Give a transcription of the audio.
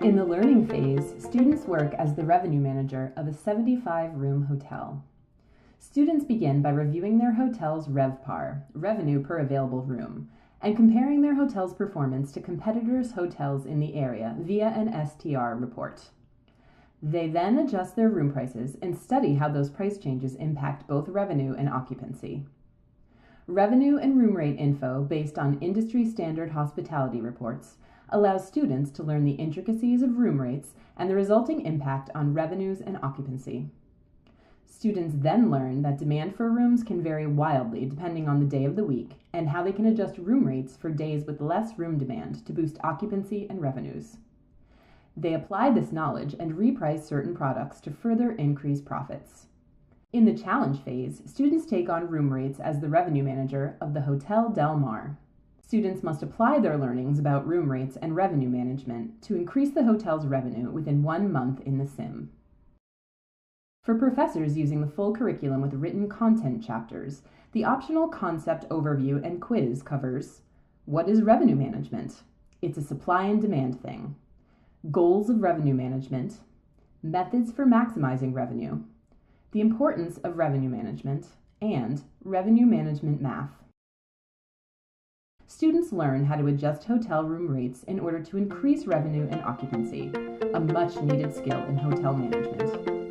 In the learning phase, students work as the revenue manager of a 75-room hotel. Students begin by reviewing their hotel's RevPAR, revenue per available room, and comparing their hotel's performance to competitors' hotels in the area via an STR report. They then adjust their room prices and study how those price changes impact both revenue and occupancy. Revenue and room rate info based on industry standard hospitality reports allows students to learn the intricacies of room rates and the resulting impact on revenues and occupancy. Students then learn that demand for rooms can vary wildly depending on the day of the week and how they can adjust room rates for days with less room demand to boost occupancy and revenues. They apply this knowledge and reprice certain products to further increase profits. In the challenge phase, students take on room rates as the revenue manager of the Hotel Del Mar. Students must apply their learnings about room rates and revenue management to increase the hotel's revenue within 1 month in the sim. For professors using the full curriculum with written content chapters, the optional concept overview and quiz covers: what is revenue management? It's a supply and demand thing. Goals of revenue management, methods for maximizing revenue, the importance of revenue management, and revenue management math. Students learn how to adjust hotel room rates in order to increase revenue and occupancy, a much needed skill in hotel management.